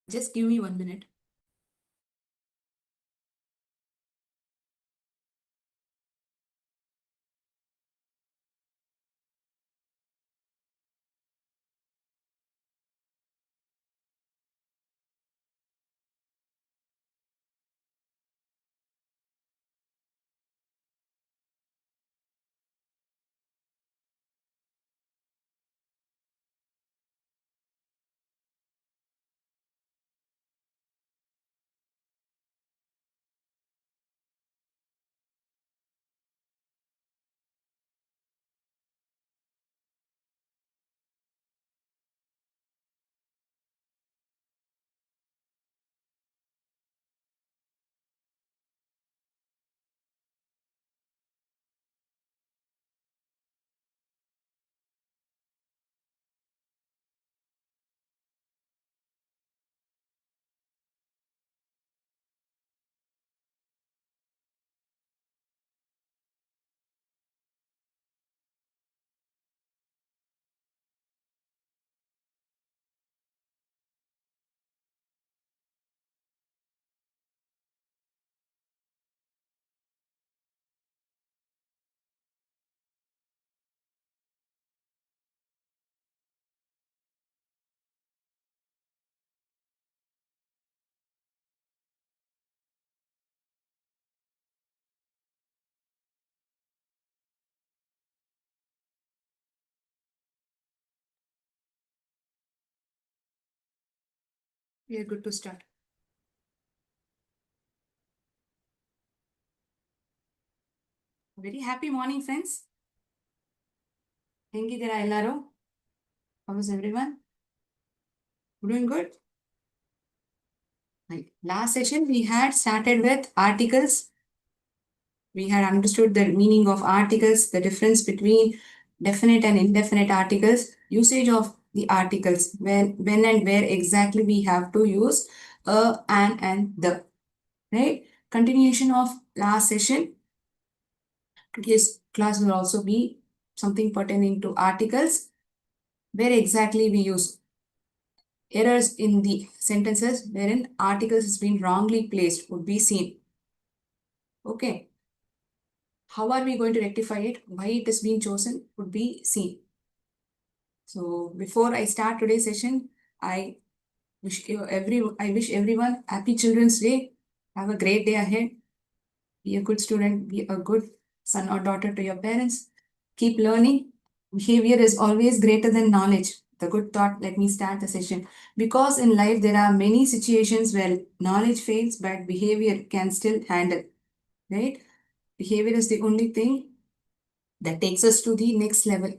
Just give me 1 minute. We are good to start. Very happy morning, friends. ಹೆಂಗಿದ್ದೀರಾ ಎಲ್ಲರೂ? How is everyone? Doing good? Right. Last session we had started with articles. We had understood the meaning of articles, the difference between definite and indefinite articles, usage of the articles, when and where exactly we have to use a, an, and the. Right? Continuation of last session. Today's class will also be something pertaining to articles, where exactly we use errors in the sentences wherein articles has been wrongly placed would be seen. Okay. How are we going to rectify it? Why it has been chosen would be seen. So before I start today's session, I I wish everyone happy Children's Day. Have a great day ahead. Be a good student, be a good son or daughter to your parents. Keep learning. Behavior is always greater than knowledge. The good thought, let me start the session. Because in life, there are many situations where knowledge fails, but behavior can still handle, right? Behavior is the only thing that takes us to the next level.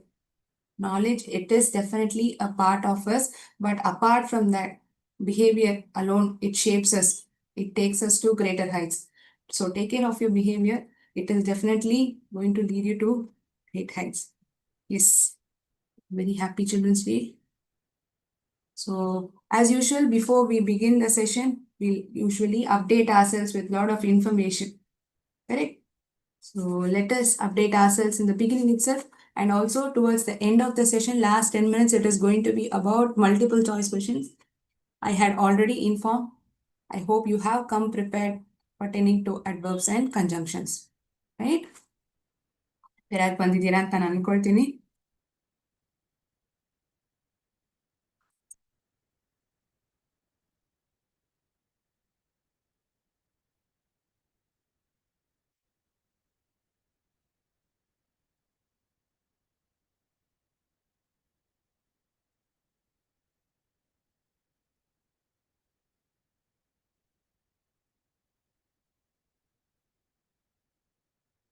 Knowledge, it is definitely a part of us, but apart from that, behavior alone, it shapes us. It takes us to greater heights. So take care of your behavior. It is definitely going to lead you to great heights. Yes, very happy Children's Day. So as usual, before we begin the session, we usually update ourselves with a lot of information. Correct? So let us update ourselves in the beginning itself, and also towards the end of the session, last 10 minutes, it is going to be about multiple choice questions. I had already informed. I hope you have come prepared pertaining to adverbs and conjunctions. Right? Prepared ಬಂದಿದ್ದೀರಾ ಅಂತ ನಾನು ಅನ್ಕೊಳ್ತೀನಿ.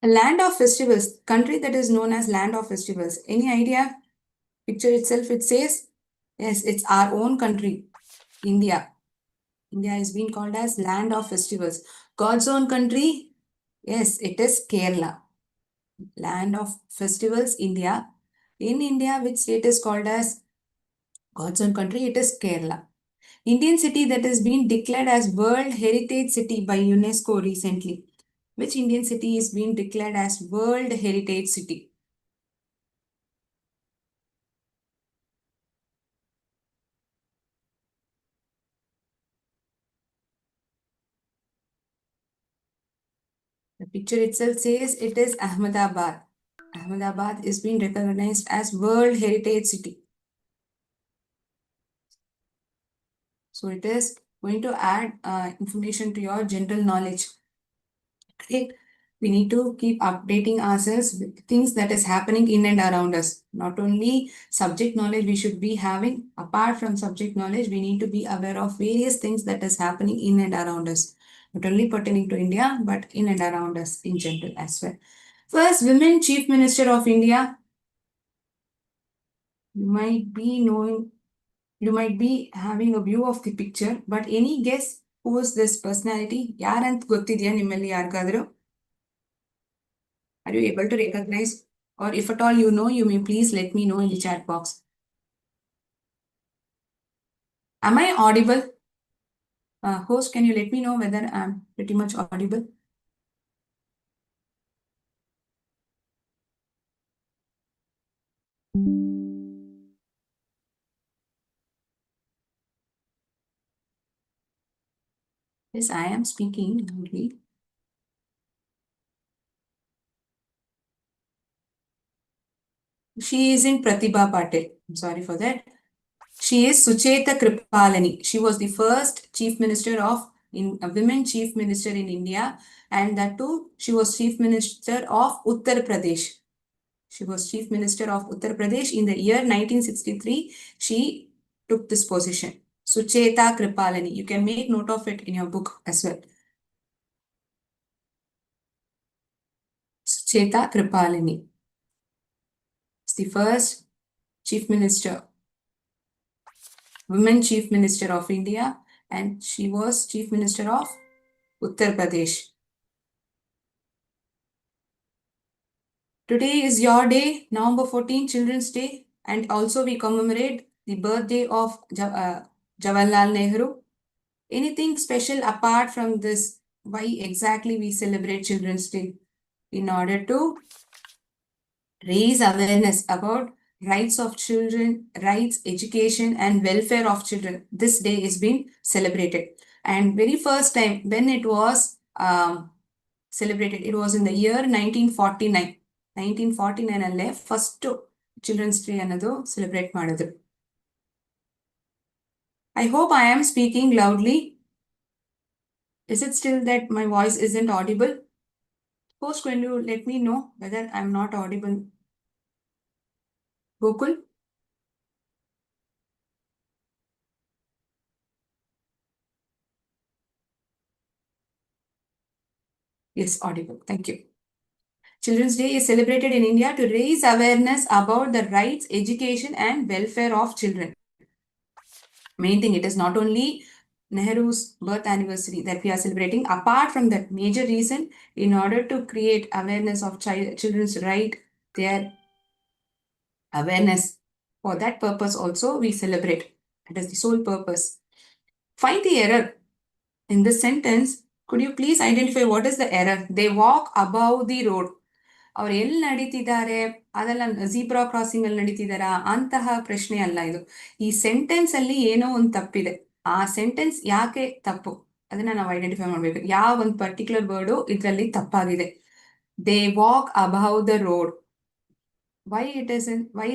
A land of festivals, country that is known as land of festivals. Any idea? Picture itself, it says, yes, it's our own country, India. India is being called as land of festivals. God's own country, yes, it is Kerala. Land of festivals, India. In India, which state is called as God's own country? It is Kerala. Indian city that has been declared as World Heritage City by UNESCO recently. Which Indian city is being declared as World Heritage City? The picture itself says it is Ahmedabad. Ahmedabad is being recognized as World Heritage City. So it is going to add information to your general knowledge. Correct? We need to keep updating ourselves with things that is happening in and around us. Not only subject knowledge we should be having, apart from subject knowledge, we need to be aware of various things that is happening in and around us. Not only pertaining to India, but in and around us in general as well. First, Women Chief Minister of India. You might be knowing, you might be having a view of the picture, but any guess who is this personality? ಯಾರಂತ ಗೊತ್ತಿದೆಯಾ ನಿಮ್ಮಲ್ಲಿ ಯಾರಿಗಾದ್ರೂ? Are you able to recognize? Or if at all you know, you may please let me know in the chat box. Am I audible? Host, can you let me know whether I'm pretty much audible? Yes, I am speaking loudly. She is in Pratibha Patil. I'm sorry for that. She is Sucheta Kripalani. She was the first chief minister of a women chief minister in India, and that too, she was chief minister of Uttar Pradesh. She was chief minister of Uttar Pradesh in the year 1963. She took this position. Sucheta Kripalani. You can make note of it in your book as well. Sucheta Kripalani is the first chief minister, women chief minister of India, and she was chief minister of Uttar Pradesh. Today is your day, November 14, Children's Day, and also we commemorate the birthday of Jawaharlal Nehru. Anything special apart from this? Why exactly we celebrate Children's Day? In order to raise awareness about rights of children, rights, education, and welfare of children. This day is being celebrated. And very first time when it was celebrated, it was in the year 1949. 1949 ಅಲ್ಲೇ first children's day ಅನ್ನೋದು celebrate ಮಾಡಿದ್ರು. I hope I am speaking loudly. Is it still that my voice isn't audible? Host, can you let me know whether I'm not audible? Gokul? Yes, audible. Thank you. Children's Day is celebrated in India to raise awareness about the rights, education, and welfare of children. Main thing, it is not only Nehru's birth anniversary that we are celebrating. Apart from that, major reason, in order to create awareness of children's right, their awareness. For that purpose also, we celebrate. That is the sole purpose. Find the error in this sentence. Could you please identify what is the error? They walk above the road. ಅವ್ರು ಎಲ್ಲಿ ನಡೀತಿದ್ದಾರೆ, ಅದೆಲ್ಲ zebra crossing ಅಲ್ಲಿ ನಡೀತಿದಾರಾ ಅಂತಹ ಪ್ರಶ್ನೆ ಅಲ್ಲ ಇದು. ಈ sentence ಅಲ್ಲಿ ಏನೋ ಒಂದು ತಪ್ಪಿದೆ. ಆ ಸೆಂಟೆನ್ಸ್ ಯಾಕೆ ತಪ್ಪು ಅದನ್ನ ನಾವು ಐಡೆಂಟಿಫೈ ಮಾಡ್ಬೇಕು. ಯಾವ ಒಂದು ಪರ್ಟಿಕ್ಯುಲರ್ ವರ್ಡು ಇದರಲ್ಲಿ ತಪ್ಪಾಗಿದೆ. They walk above the road. Why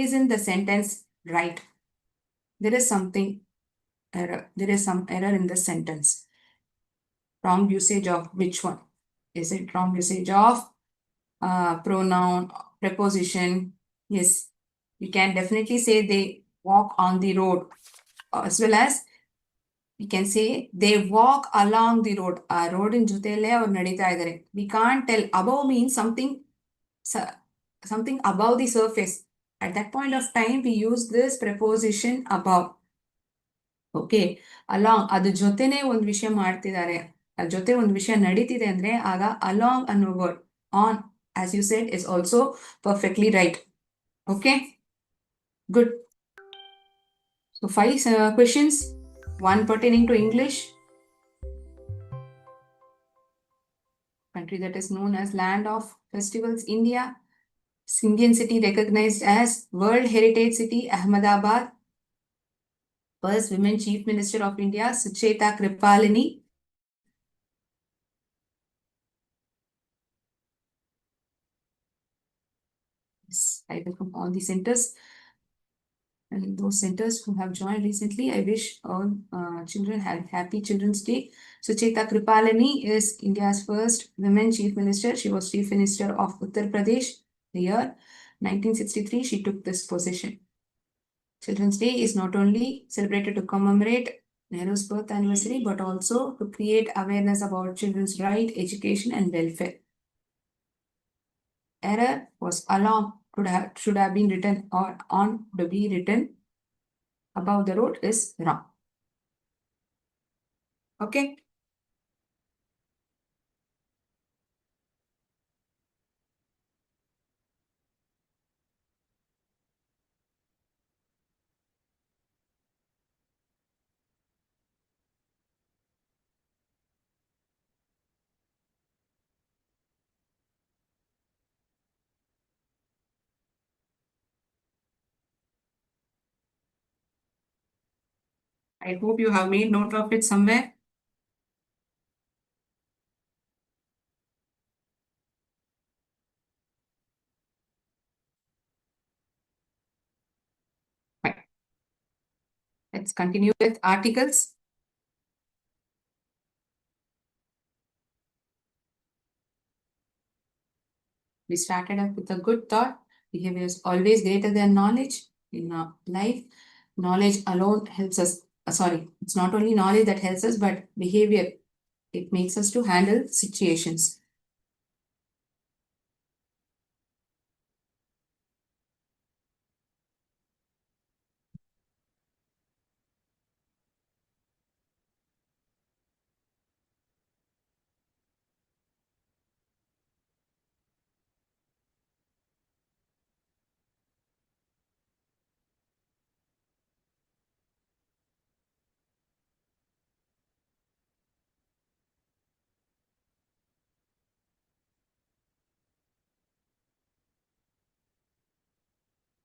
isn't the sentence right? There is something error. There is some error in the sentence. Wrong usage of which one? Is it wrong usage of pronoun, preposition? Yes, you can definitely say they walk on the road, as well as we can say they walk along the road. A road in jotelle or nadita idare. We can't tell. Above means something above the surface. At that point of time, we use this preposition above. Okay along, ಅದು ಜೊತೆನೆ ಒಂದು ವಿಷಯ ಮಾಡ್ತಿದ್ದಾರೆ, ಅದ್ರ ಜೊತೆ ಒಂದು ವಿಷಯ ನಡೀತಿದೆ ಅಂದ್ರೆ ಆಗ ಅಲಾಂಗ್ ಅನ್ನೋ word on, as you said, is also perfectly right. Okay, good. So 5 questions, 1 pertaining to English. Country that is known as land of festivals, India. Indian city recognized as World Heritage City, Ahmedabad. First women chief minister of India, Sucheta Kripalani. I welcome all the centers and those centers who have joined recently. I wish all children have happy Children's Day. Sucheta Kripalani is India's first women chief minister. She was chief minister of Uttar Pradesh. The year 1963, she took this position. Children's Day is not only celebrated to commemorate Nehru's birth anniversary, but also to create awareness about children's right, education, and welfare. Error was along should have been written or on to be written above the road is wrong. Okay. I hope you have made note of it somewhere. Right. Let's continue with articles. We started up with a good thought. Behavior is always greater than knowledge in life. Knowledge alone helps us. Sorry, it's not only knowledge that helps us, but behavior. It makes us to handle situations.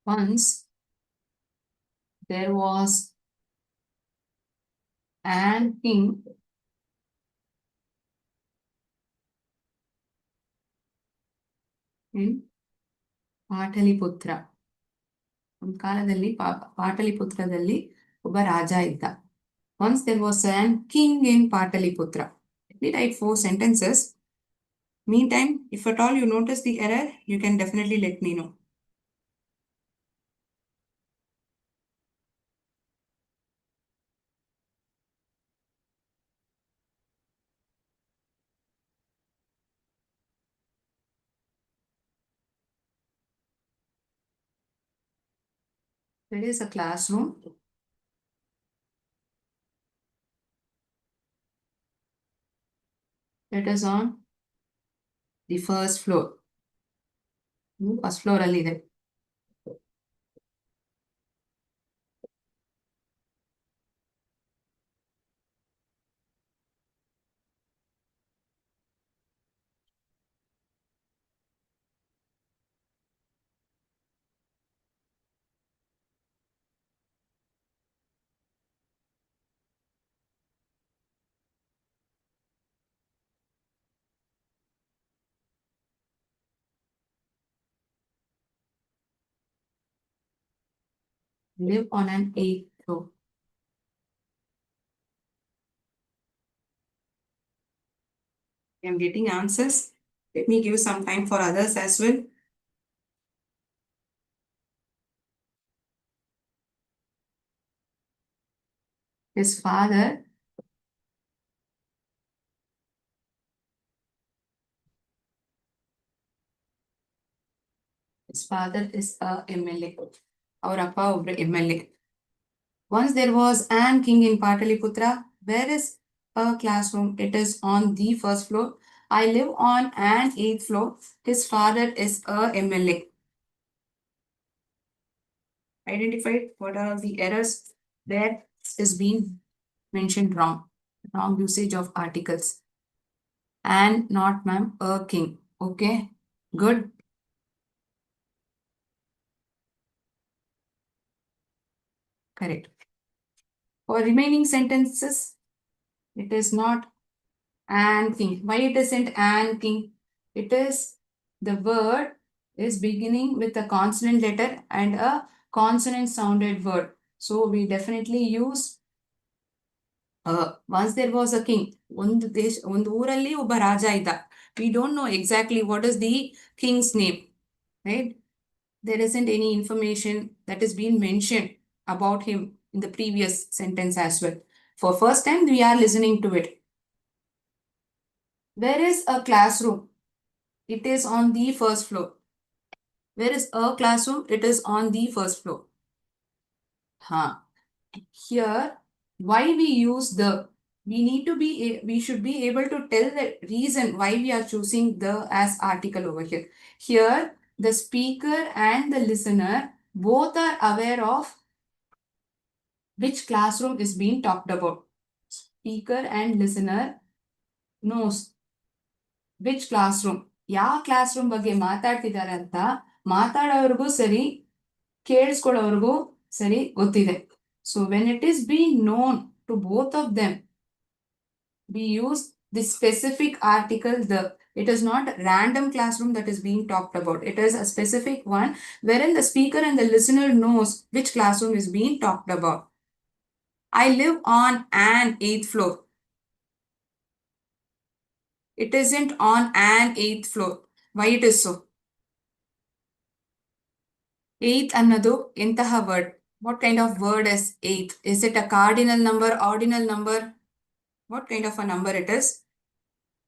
Once there was an king in Pataliputra. ಒಂದು ಕಾಲದಲ್ಲಿ ಪಾಟಲಿಪುತ್ರದಲ್ಲಿ ಒಬ್ಬ ರಾಜ ಇದ್ದ. Once there was an king in Pataliputra. Let me write 4 sentences. Meantime, if at all you notice the error, you can definitely let me know. There is a classroom. It is on the first floor. First floor ಅಲ್ಲಿ ಇದೆ. Live on an 8th floor. I am getting answers. Let me give some time for others as well. His father is a MLA. Our appa ಒಬ್ರು MLA. Once there was an king in Pataliputra. Where is a classroom? It is on the first floor. I live on an 8th floor. His father is a MLA. Identified what are the errors that is being mentioned wrong. Wrong usage of articles. And not ma'am, a king. Okay, good. Correct. For remaining sentences, it is not an king. Why it isn't an king? It is the word is beginning with a consonant letter and a consonant sounded word. So we definitely use once there was a king. ಒಂದು ಊರಲ್ಲಿ ಒಬ್ಬ ರಾಜ ಇದ್ದ. We don't know exactly what is the king's name, right? There isn't any information that is being mentioned about him in the previous sentence as well. For first time, we are listening to it. Where is a classroom? It is on the first floor. Where is a classroom? It is on the first floor. Huh. Here, why we use the, we should be able to tell the reason why we are choosing the as article over here. Here, the speaker and the listener both are aware of which classroom is being talked about. Speaker and listener knows which classroom. ಯಾವ class room ಬಗ್ಗೆ ಮಾತಾಡ್ತಿದ್ದಾರೆ ಅಂತ ಮಾತಾಡೋರ್ಗೂ ಸರಿ ಕೇಳಿಸ್ಕೊಳ್ಳೋರ್ಗೂ ಸರಿ ಗೊತ್ತಿದೆ. So when it is being known to both of them, we use the specific article the. It is not random classroom that is being talked about. It is a specific one wherein the speaker and the listener knows which classroom is being talked about. I live on an 8th floor. It isn't on an 8th floor. Why it is so? 8th ಅನ್ನೋದು ಎಂತಹ word? What kind of word is 8th? Is it a cardinal number, ordinal number? What kind of a number it is?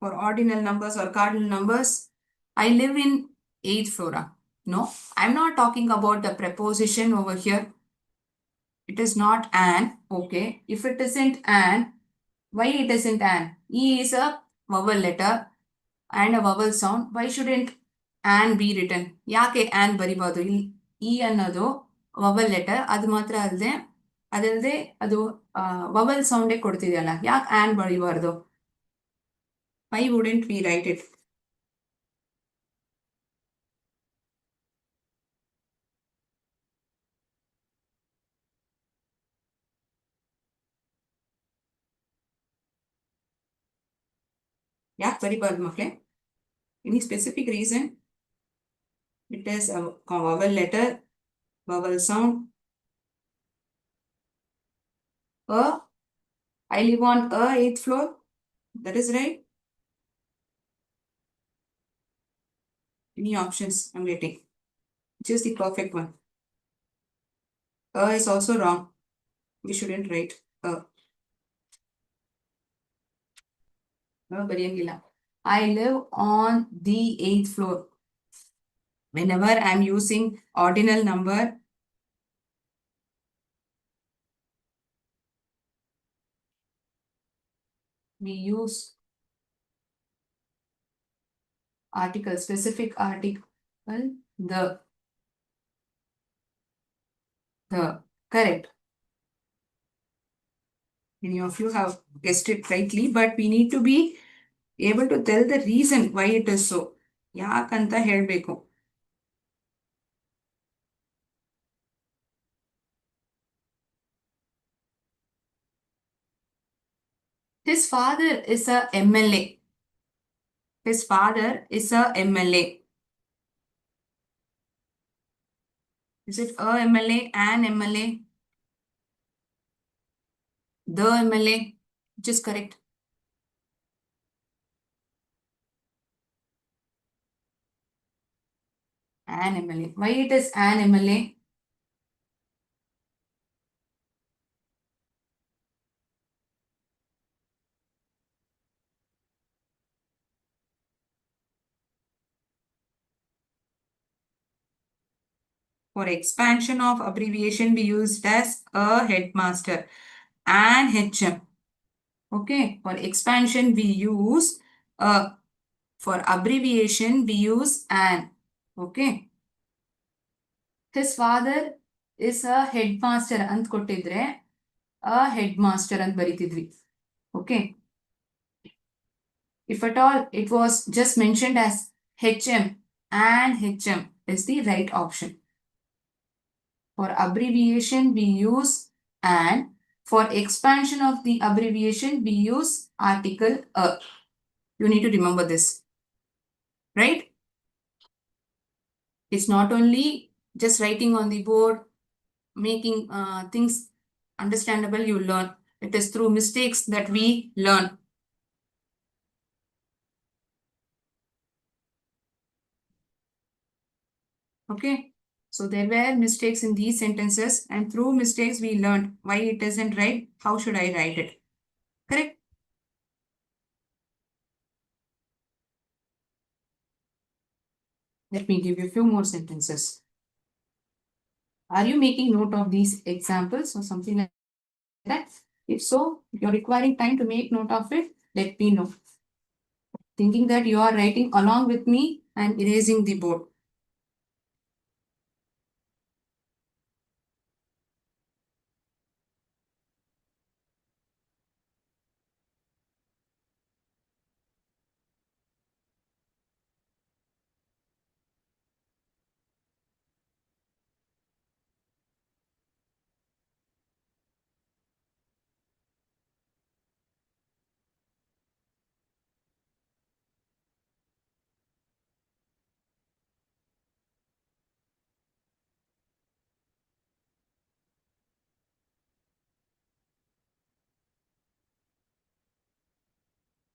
For ordinal numbers or cardinal numbers, I live in 8th floor. No, I'm not talking about the preposition over here. It is not an. Okay, if it isn't an, why it isn't an? E is a vowel letter and a vowel sound. Why shouldn't an be written? ಯಾಕೆ an ಬರಿಬಾರ್ದು? ಇಲ್ಲಿ E ಅನ್ನೋದು vowel letter, ಅದು ಮಾತ್ರ ಅದಲ್ಲದೆ ಅದು vowel sound ಕೊಡ್ತಿದೆಯಲ್ಲ, ಯಾಕೆ an ಬರಿಬಾರ್ದು? Why wouldn't we write it? ಯಾಕೆ ಬರಿಬಾರ್ದು ಮಕ್ಕಳೇ? Any specific reason? It is a vowel letter, vowel sound. I live on a 8th floor. That is right. Any options I'm getting? Just the perfect one. Is also wrong. We shouldn't write ಬರೆಯಂಗಿಲ್ಲ. I live on the 8th floor. Whenever I'm using ordinal number, we use article, specific article, the. Correct. Many of you have guessed it rightly, but we need to be able to tell the reason why it is so. ಯಾಕಂತ ಹೇಳಬೇಕು. His father is a MLA. His father is a MLA. Is it a MLA, an MLA? The MLA, which is correct. An MLA. Why it is an MLA? For expansion of abbreviation, we used as a headmaster and HM. Okay, for expansion, we use a. For abbreviation, we use an. Okay. His father is a headmaster ಅಂತ ಕೊಟ್ಟಿದ್ರೆ a headmaster ಅಂತ ಬರೀತಿದ್ವಿ. Okay. If at all it was just mentioned as HM, and HM is the right option. For abbreviation, we use an. For expansion of the abbreviation, we use article a. You need to remember this. Right? It's not only just writing on the board, making things understandable, you learn. It is through mistakes that we learn. Okay. So there were mistakes in these sentences, and through mistakes, we learned why it isn't right. How should I write it? Correct? Let me give you a few more sentences. Are you making note of these examples or something like that? If so, if you're requiring time to make note of it, let me know. Thinking that you are writing along with me and erasing the board.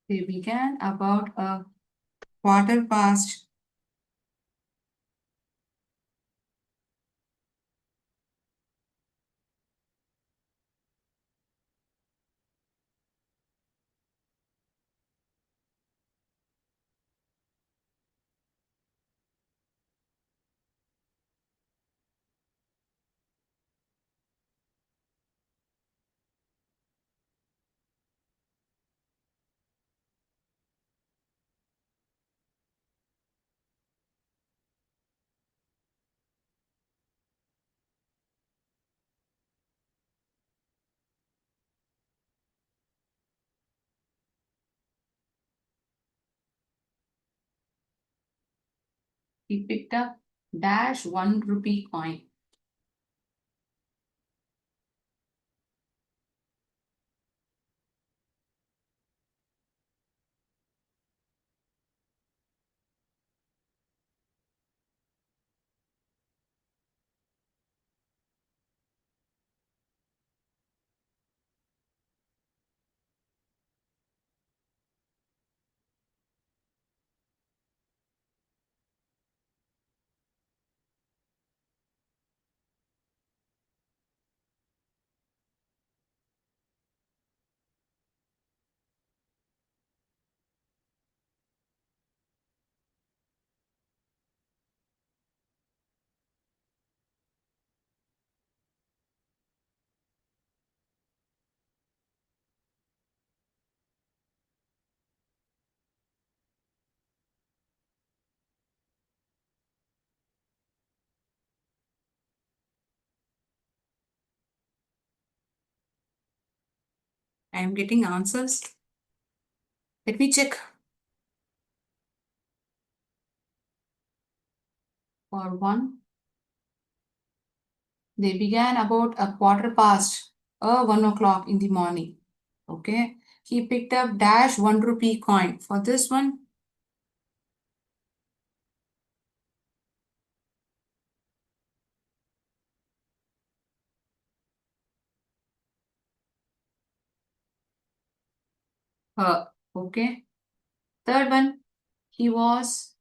They began about a quarter past. He picked up dash 1 rupee coin. I am getting answers. Let me check. For one, they began about a quarter past 1 o'clock in the morning. Okay. He picked up dash 1 rupee coin. For this one, okay. Third one, he was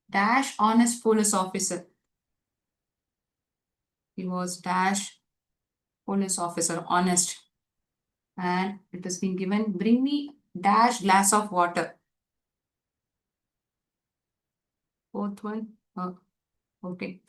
dash honest police officer. He was dash police officer, honest. And it has been given, bring me dash glass of water. Fourth one, okay.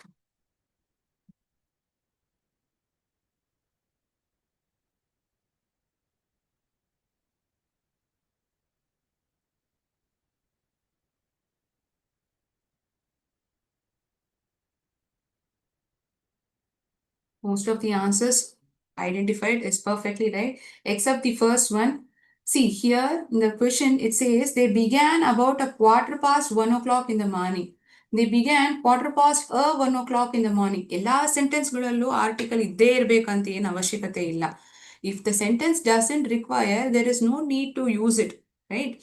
Most of the answers identified is perfectly right, except the first one. See, here in the question, it says they began about a quarter past 1 o'clock in the morning. They began quarter past 1 o'clock in the morning. ಎಲ್ಲ ಸೆಂಟೆನ್ಸ್ಗಳಲ್ಲೂ article ಇದ್ದೇ ಇರಬೇಕಂತ ಏನು ಅವಶ್ಯಕತೆ ಇಲ್ಲ. If the sentence doesn't require, there is no need to use it, right?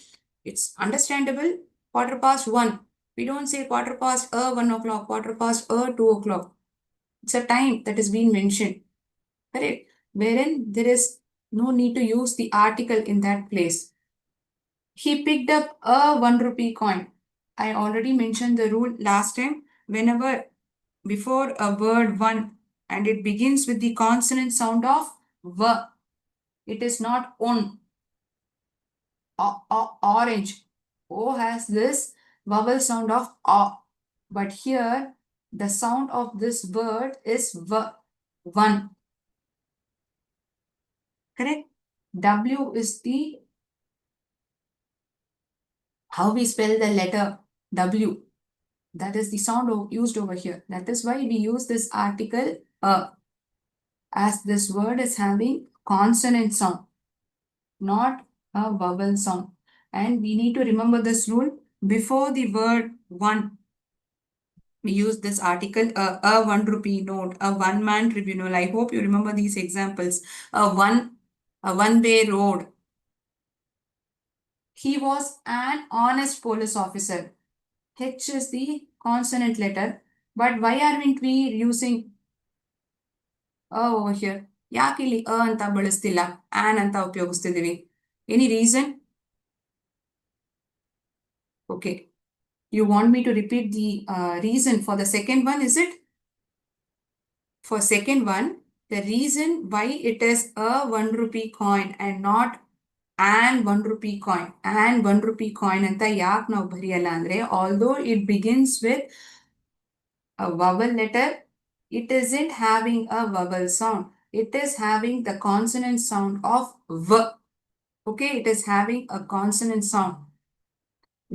It's understandable. Quarter past 1. We don't say quarter past 1 o'clock, quarter past 2 o'clock. It's a time that is being mentioned. Correct? Wherein there is no need to use the article in that place. He picked up a 1 rupee coin. I already mentioned the rule last time. Whenever before a word one and it begins with the consonant sound of v, it is not on. Orange. O has this vowel sound of o. But here, the sound of this word is v, one. Correct? W is the how we spell the letter W. That is the sound used over here. That is why we use this article as this word is having consonant sound, not a vowel sound. And we need to remember this rule before the word one. We use this article, a 1 rupee note, a one-man tribunal. I hope you remember these examples. A one-way road. He was an honest police officer. H is the consonant letter. But why aren't we using over here? ಯಾಕೆ ಇಲ್ಲಿ ಅಂತ ಬಳಸ್ತಿಲ್ಲ on ಅಂತ ಉಪಯೋಗಿಸ್ತಿದೀವಿ? Any reason? Okay. You want me to repeat the reason for the second one, is it? For second one, the reason why it is a 1 rupee coin and not an 1 rupee coin. An 1 rupee coin ಅಂತ ಯಾಕೆ ನಾವು ಬರೆಯಲ್ಲ ಅಂದ್ರೆ, although it begins with a vowel letter, it isn't having a vowel sound. It is having the consonant sound of v. Okay, it is having a consonant sound,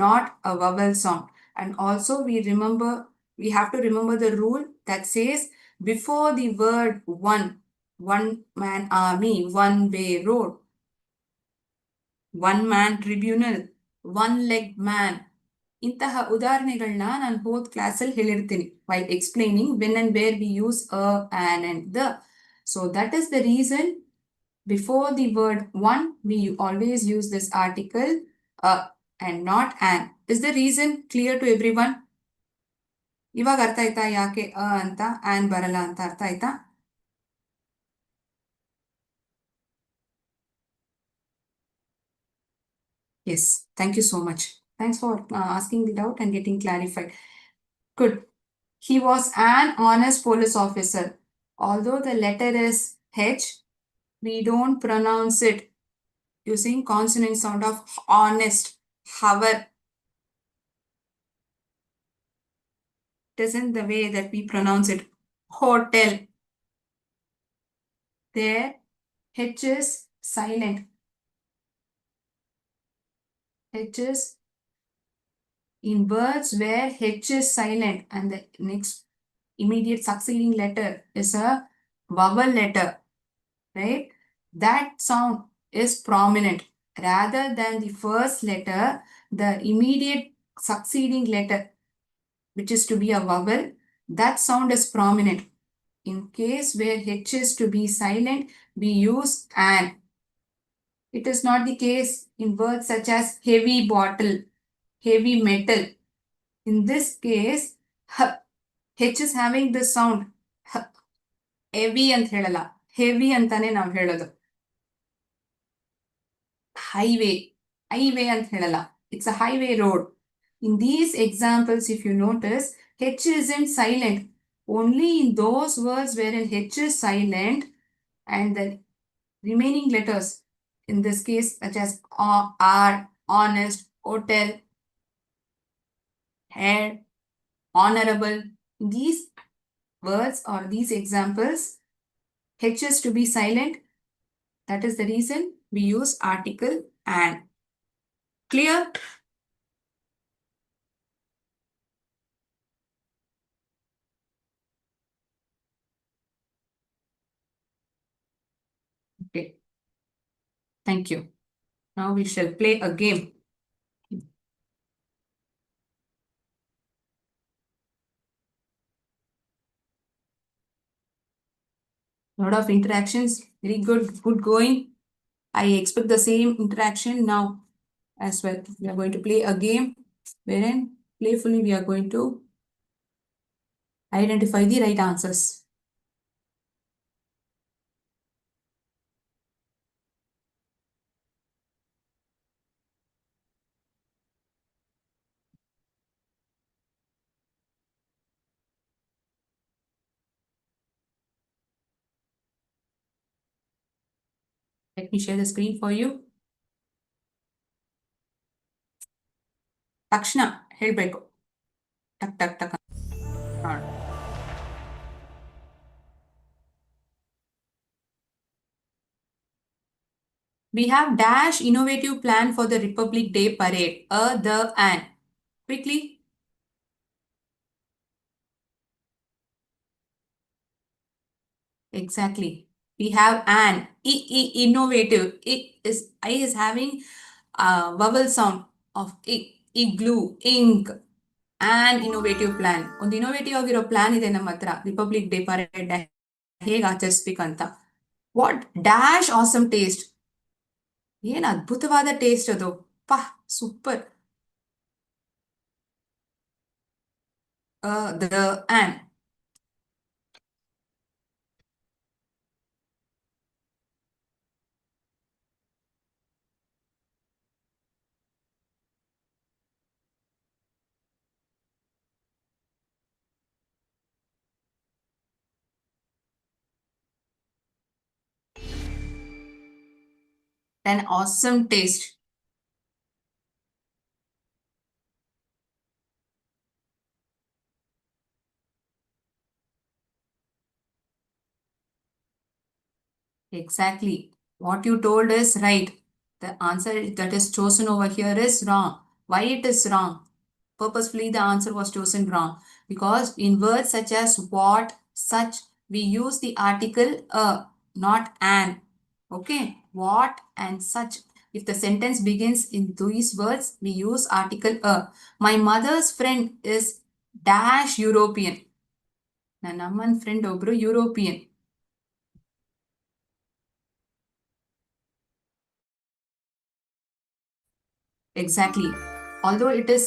not a vowel sound. And also we have to remember the rule that says before the word one man army, one way road, one man tribunal, one leg man. ಇಂತಹ ಉದಾಹರಣೆಗಳನ್ನ ನಾನು ಹೋದ ಕ್ಲಾಸಲ್ಲಿ ಹೇಳಿರ್ತೀನಿ while explaining when and where we use a, an and the. So that is the reason before the word one, we always use this article a and not an. Is the reason clear to everyone? ಇವಾಗ ಅರ್ಥ ಆಯ್ತಾ ಯಾಕೆ ಅ ಅಂತ on ಬರಲ್ಲ ಅಂತ ಅರ್ಥ ಆಯ್ತಾ? Yes, thank you so much. Thanks for asking the doubt and getting clarified. Good. He was an honest police officer. Although the letter is H, we don't pronounce it using consonant sound of honest, hover. It isn't the way that we pronounce it. Hotel. There, H is silent. H is in words where H is silent and the next immediate succeeding letter is a vowel letter, right? That sound is prominent rather than the first letter, the immediate succeeding letter, which is to be a vowel, that sound is prominent. In case where H is to be silent, we use an. It is not the case in words such as heavy bottle, heavy metal. In this case, H is having this sound. Heavy ಅಂತ ಹೇಳಲ್ಲ, heavy ಅಂತಾನೆ ನಾವು ಹೇಳೋದು. Highway ಅಂತ ಹೇಳಲ್ಲ. It's a highway road. In these examples, if you notice, H isn't silent. Only in those words wherein H is silent and the remaining letters, in this case, such as are, honest, hotel, hair, honorable, these words or these examples, H is to be silent. That is the reason we use article and. Clear? Okay. Thank you. Now we shall play a game. Lot of interactions. Very good going. I expect the same interaction now as well. We are going to play a game wherein Playfully, we are going to identify the right answers. Let me share the screen for you. ತಕ್ಷಣ ಹೇಳ್ಬೇಕು ಟಕ್ ಟಕ್ ಟಕ್ ನೋಡು. We have dash innovative plan for the Republic Day parade. The and. Quickly. Exactly. We have an innovative. I is having a vowel sound of igloo, ink, and innovative plan. ಒಂದು innovative ಆಗಿರೋ plan ಇದೆ ನಮ್ಮ ಹತ್ರ republic day parade ಹೇಗೆ ಆಚರಿಸ್ಬೇಕಂತ. What dash awesome taste. ಏನ್ ಅದ್ಭುತವಾದ taste ಅದು. ಪಾ super. The and. An awesome taste. Exactly. What you told is right. The answer that is chosen over here is wrong. Why it is wrong? Purposefully, the answer was chosen wrong. Because in words such as what, such, we use the article a, not an. Okay? What and such. If the sentence begins in these words, we use article a. My mother's friend is dash European. ನನ್ನ ಅಮ್ಮನ friend ಒಬ್ರು European. Exactly. Although it is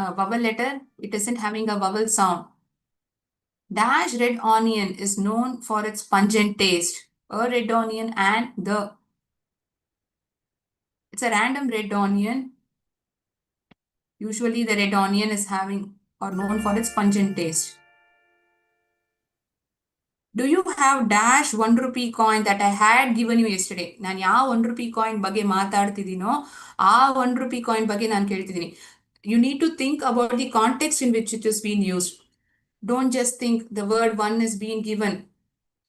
a vowel letter, it isn't having a vowel sound. Dash red onion is known for its pungent taste. A red onion and the. It's a random red onion. Usually the red onion is having or known for its pungent taste. Do you have dash 1 rupee coin that I had given you yesterday? ನಾನು ಯಾವ 1 rupee coin ಬಗ್ಗೆ ಮಾತಾಡ್ತಿದ್ದೀನೋ ಆ 1 rupee coin ಬಗ್ಗೆ ನಾನು ಕೇಳ್ತಿದ್ದೀನಿ. You need to think about the context in which it is being used. Don't just think the word one is being given.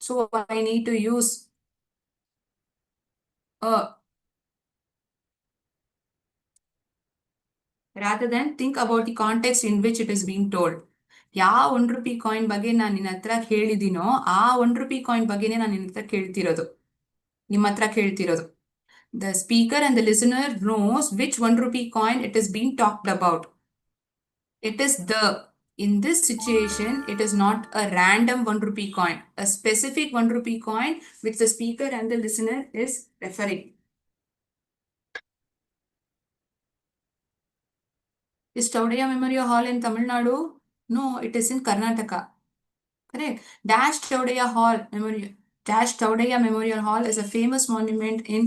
So I need to use a rather than think about the context in which it is being told. ಯಾವ 1 rupee coin ಬಗ್ಗೆ ನಾನು ನಿನ್ನ ಹತ್ರ ಹೇಳಿದ್ದೀನೋ ಆ 1 rupee coin ಬಗ್ಗೆನೇ ನಾನು ನಿನ್ನ ಹತ್ರ ಕೇಳ್ತಿರೋದು, ನಿಮ್ಮ ಹತ್ರ ಕೇಳ್ತಿರೋದು. The speaker and the listener knows which 1 rupee coin it is being talked about. It is the. In this situation, it is not a random 1 rupee coin, a specific 1 rupee coin which the speaker and the listener is referring. Is Chaudhaya Memorial Hall in Tamil Nadu? No, it is in Karnataka. Correct. Dash Chaudhaya Memorial Hall is a famous monument in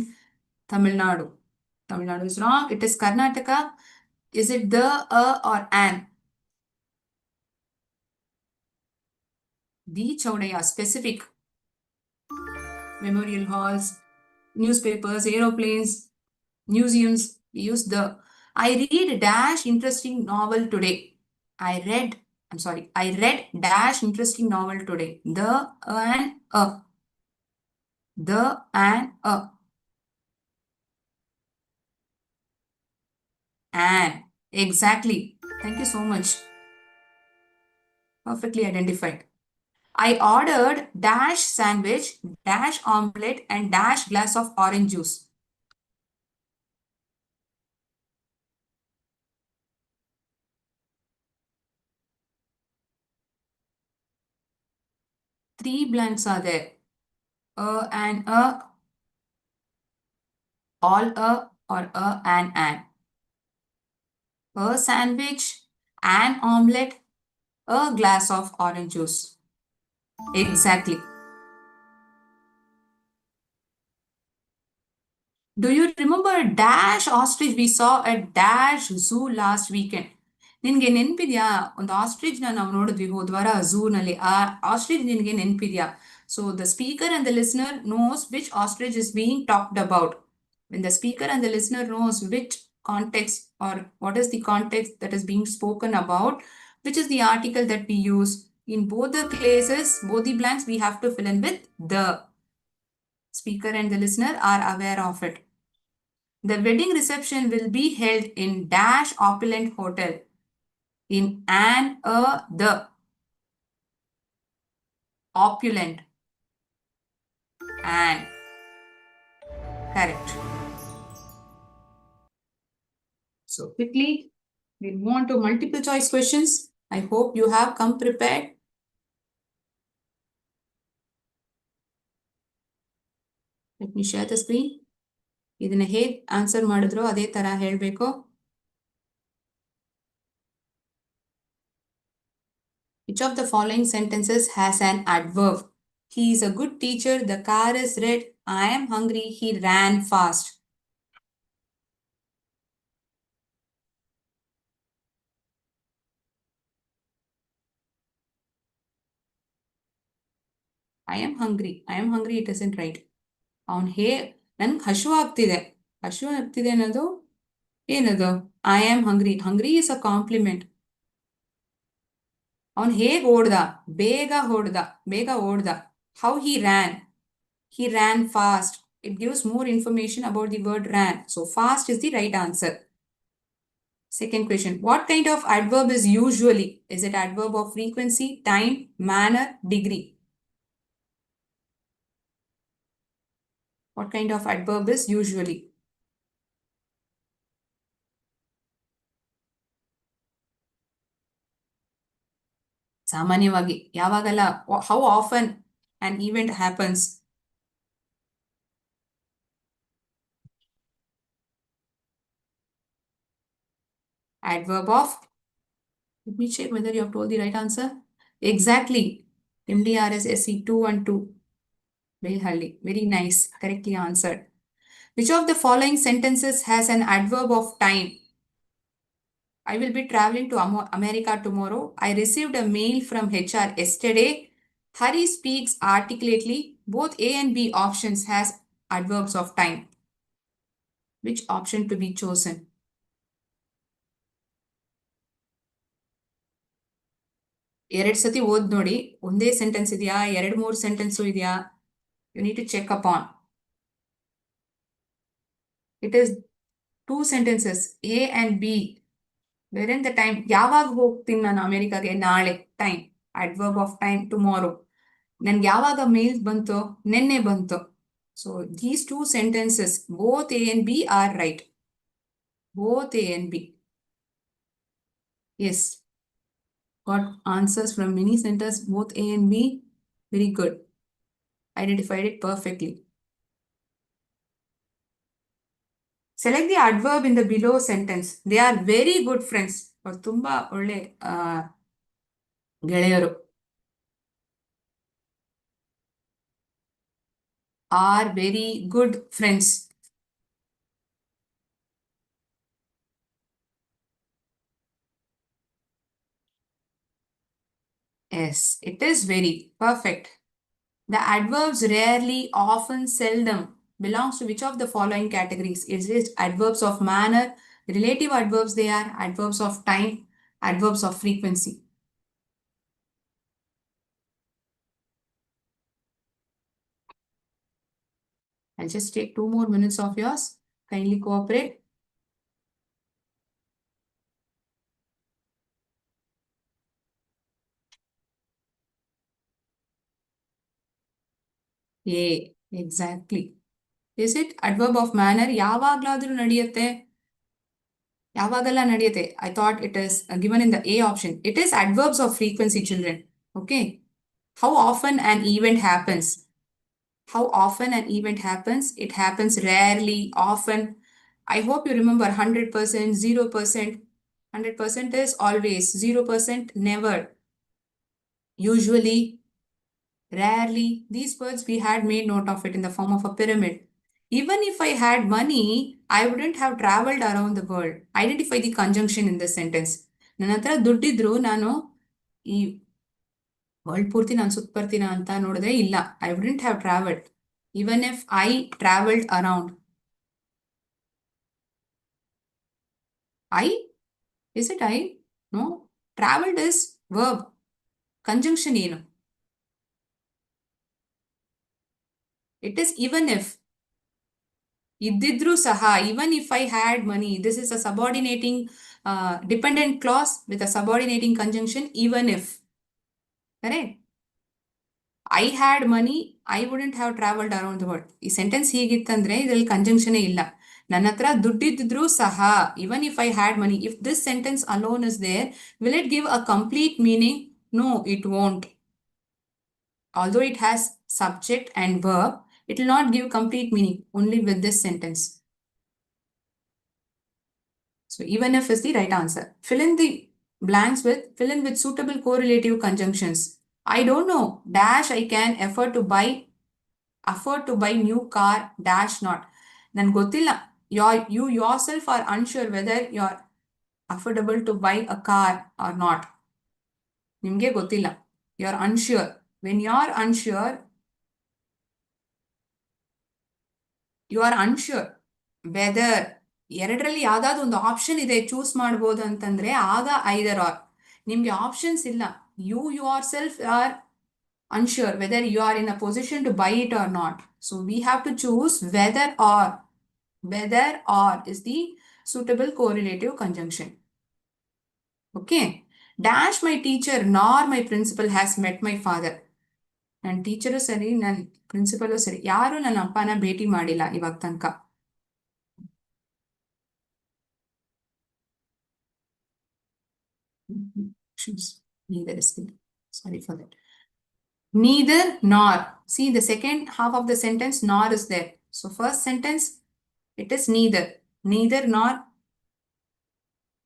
Tamil Nadu. Tamil Nadu is wrong. It is Karnataka. Is it the, a, or an? The Chaudhaya, specific. Memorial halls, newspapers, aeroplanes, museums. We use the. I read dash interesting novel today. I read dash interesting novel today. The and a. The and a. And. Exactly. Thank you so much. Perfectly identified. I ordered dash sandwich, dash omelette, and dash glass of orange juice. 3 blanks are there. A and a, all a, or a and an. A sandwich. an omelette, a glass of orange juice. Exactly. Do you remember Dash ostrich we saw at Dash Zoo last weekend? ನಿನ್ಗೆ ನೆನ್ಪಿದ್ಯಾ ಒಂದು ಆಸ್ಟ್ರಿಚ್ನ ನಾವು ನೋಡಿದ್ವಿ ಹೋದ್ವಾರ ಝೂನಲ್ಲಿ ಆ ostrich ನಿನ್ಗೆ ನೆನ್ಪಿದ್ಯಾ so the speaker and the listener knows which ostrich is being talked about when the speaker and the listener knows which context or what is the context that is being spoken about, which is the article that we use in both the cases, both the blanks we have to fill in with the speaker and the listener are aware of it. The wedding reception will be held in Dash Opulent Hotel in the opulent and correct. So quickly, we'll move on to multiple choice questions. I hope you have come prepared. Let me share the screen. ಇದನ್ನ ಹೇಗೆ answer ಮಾಡಿದ್ರು ಅದೇ ತರ ಹೇಳಬೇಕು. Which of the following sentences has an adverb? He is a good teacher. The car is red. I am hungry. He ran fast. I am hungry. I am hungry. It isn't right. ನನ್ಗೆ ಹಶು ಆಗ್ತಿದೆ ಅನ್ನೋದು ಏನದು I am hungry hungry is a compliment ಅವನು ಹೇಗೆ ಬೇಗ ಓಡ್ದ how he ran fast it gives more information about the word ran so fast is the right answer. Second question, what kind of adverb is usually? Is it adverb of frequency, time, manner, degree? What kind of adverb is usually? ಸಾಮಾನ್ಯವಾಗಿ ಯಾವಾಗಲ್ಲ how often an event happens. Adverb of, let me check whether you have told the right answer. Exactly. MDRSSC 212. Belhalli. Very nice. Correctly answered. Which of the following sentences has an adverb of time? I will be traveling to America tomorrow. I received a mail from HR yesterday. Hari speaks articulately. Both A and B options has adverbs of time. Which option to be chosen? ಎರಡು ಸತಿ ಓದ್ ನೋಡಿ ಒಂದೇ sentence ಇದೆಯಾ ಎರಡು ಮೂರು sentence ಇದೆಯಾ you need to check upon. It is two sentences A and B. Where in the time ಯಾವಾಗ ಹೋಗ್ತೀನಿ ನಾನು ಅಮೆರಿಕಾಗೆ ನಾಳೆ time adverb of time tomorrow. ನನ್ಗೆ ಯಾವಾಗ ಮೇಲ್ ಬಂತು ನಿನ್ನೆ ಬಂತು. So these two sentences both A and B are right. Both A and B. Yes got answers from many centers, both A and B. Very good. Identified it perfectly. Select the adverb in the below sentence. They are very good friends. ಅವ್ರು ತುಂಬಾ ಒಳ್ಳೆ ಗೆಳೆಯರು. Are very good friends. Yes, it is very perfect. The adverbs rarely, often, seldom belongs to which of the following categories? Is it adverbs of manner, relative adverbs they are, adverbs of time, adverbs of frequency? I'll just take 2 more minutes of yours. Kindly cooperate. Exactly. Is it adverb of manner? ಯಾವಾಗ್ಲಾದ್ರೂ ನಡೆಯುತ್ತೆ ಯಾವಾಗೆಲ್ಲ ನಡೆಯುತ್ತೆ. I thought it is given in the A option. It is adverbs of frequency, children. Okay. How often an event happens? How often an event happens? It happens rarely, often. I hope you remember 100%, 0%. 100% is always, 0% never, usually, rarely. These words we had made note of it in the form of a pyramid. Even if I had money, I wouldn't have traveled around the world. Identify the conjunction in this sentence. ನನ್ನ ಹತ್ರ ದುಡ್ಡಿದ್ರು ನಾನು ಈ world ಪೂರ್ತಿ ನಾನು ಸುತ್ಬರ್ತೀನ ಅಂತ ನೋಡಿದ್ರೆ ಇಲ್ಲ. I wouldn't have travelled. Even if I travelled around. I is it I? No. Travelled is verb. Conjunction ಏನು? It is even if. ಇದ್ದಿದ್ರು ಸಹ, even if I had money, this is a subordinating dependent clause with a subordinating conjunction, even if. Correct? I had money, I wouldn't have traveled around the world. ಈ sentence ಹೀಗಿತ್ತಂದ್ರೆ ಇದರಲ್ಲಿ conjunction ಇಲ್ಲ. ನನ್ನ ಹತ್ರ ದುಡ್ಡಿದ್ರು ಸಹ, even if I had money, if this sentence alone is there, will it give a complete meaning? No, it won't. Although it has subject and verb, it will not give complete meaning only with this sentence. So even if is the right answer. Fill in with suitable correlative conjunctions. I don't know. Dash I can afford to buy new car. Dash not. Nan gottilla. You yourself are unsure whether you're affordable to buy a car or not. Nimge gottilla. You're unsure. When you're unsure, you are unsure whether ಎರಡರಲ್ಲಿ ಯಾವ್ದಾದ್ರು ಒಂದು option ಇದೆ, choose ಮಾಡ್ಬೋದು ಅಂತಂದ್ರೆ ಆಗ either or. ನಿಮ್ಗೆ options ಇಲ್ಲ. You yourself are unsure whether you are in a position to buy it or not. So we have to choose whether or. Whether or is the suitable correlative conjunction. Okay. Dash my teacher nor my principal has met my father. ನನ್ನ teacher ಸರಿ, ನನ್ನ principal ಸರಿ, ಯಾರು ನನ್ನ ಅಪ್ಪನ ಭೇಟಿ ಮಾಡಿಲ್ಲ ಇವಾಗ ತನಕ. Neither is good. Sorry for that. Neither nor. See, the second half of the sentence, nor is there. So first sentence, it is neither. Neither nor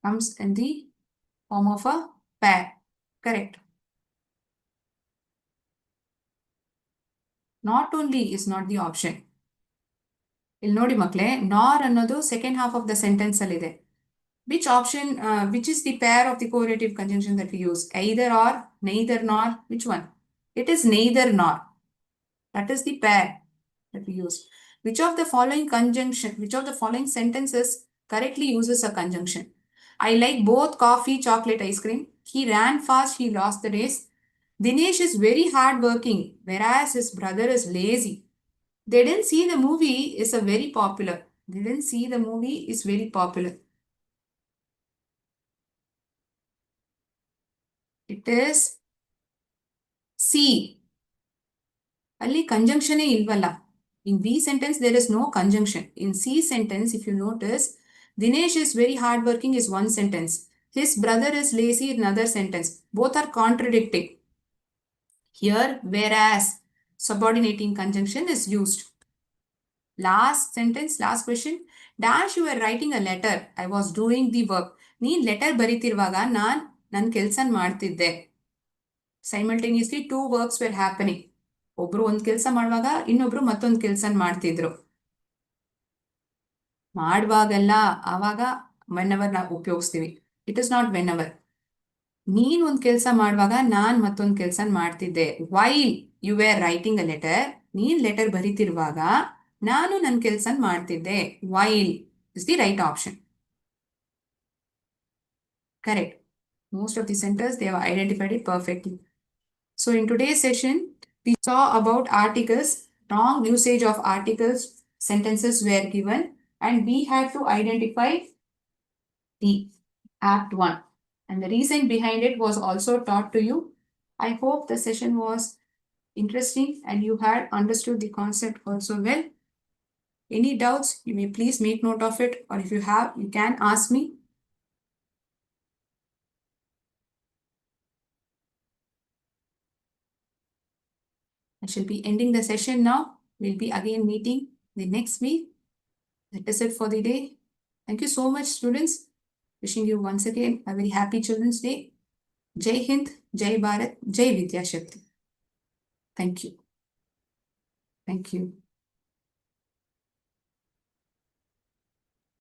comes in the form of a pair. Correct. Not only is not the option. ಇಲ್ಲಿ ನೋಡಿ ಮಕ್ಕಳೇ, ನಾರ್ ಅನ್ನೋದು second half of the sentence ಅಲ್ಲಿ ಇದೆ. Which option, which is the pair of the correlative conjunction that we use? Either or, neither nor, which one? It is neither nor. That is the pair that we use. Which of the following sentences correctly uses a conjunction? I like both coffee, chocolate, ice cream. He ran fast, he lost the race. Dinesh is very hardworking, whereas his brother is lazy. They didn't see the movie is a very popular. They didn't see the movie is very popular. It is C. ಅಲ್ಲಿ conjunction ಇಲ್ವಲ್ಲ. In B sentence, there is no conjunction. In C sentence, if you notice, Dinesh is very hardworking is one sentence. His brother is lazy, another sentence. Both are contradicting. Here, whereas subordinating conjunction is used. Last sentence, last question. Dash, you were writing a letter. I was doing the work. ನೀನ್ letter ಬರೀತಿರುವಾಗ ನನ್ನ ಕೆಲಸ ಮಾಡ್ತಿದ್ದೆ. Simultaneously, two works were happening. ಒಬ್ರು ಒಂದ್ ಕೆಲಸ ಮಾಡುವಾಗ ಇನ್ನೊಬ್ರು ಮತ್ತೊಂದು ಕೆಲಸ ಮಾಡ್ತಿದ್ರು. ಮಾಡುವಾಗೆಲ್ಲ ಆವಾಗ ವೆನ್ಎವರ್ ನಾವು ಉಪಯೋಗಿಸ್ತೀವಿ. It is not whenever. ನೀನ್ ಒಂದ್ ಕೆಲಸ ಮಾಡುವಾಗ ನಾನ್ ಮತ್ತೊಂದು ಕೆಲಸ ಮಾಡ್ತಿದ್ದೆ. While you were writing a letter, ನೀನ್ ಲೆಟರ್ ಬರೀತಿರುವಾಗ ನಾನು ನನ್ನ ಕೆಲಸ ಮಾಡ್ತಿದ್ದೆ. While is the right option. Correct. Most of the centers, they have identified it perfectly. So in today's session, we saw about articles, wrong usage of articles, sentences were given, and we had to identify the Act 1. And the reason behind it was also taught to you. I hope the session was interesting and you had understood the concept also well. Any doubts, you may please make note of it, or if you have, you can ask me. I shall be ending the session now. We'll be again meeting the next week. That is it for the day. Thank you so much, students. Wishing you once again a very happy Children's Day. Jai Hind, Jai Bharat, Jai Vidya Shakti. Thank you. Thank you.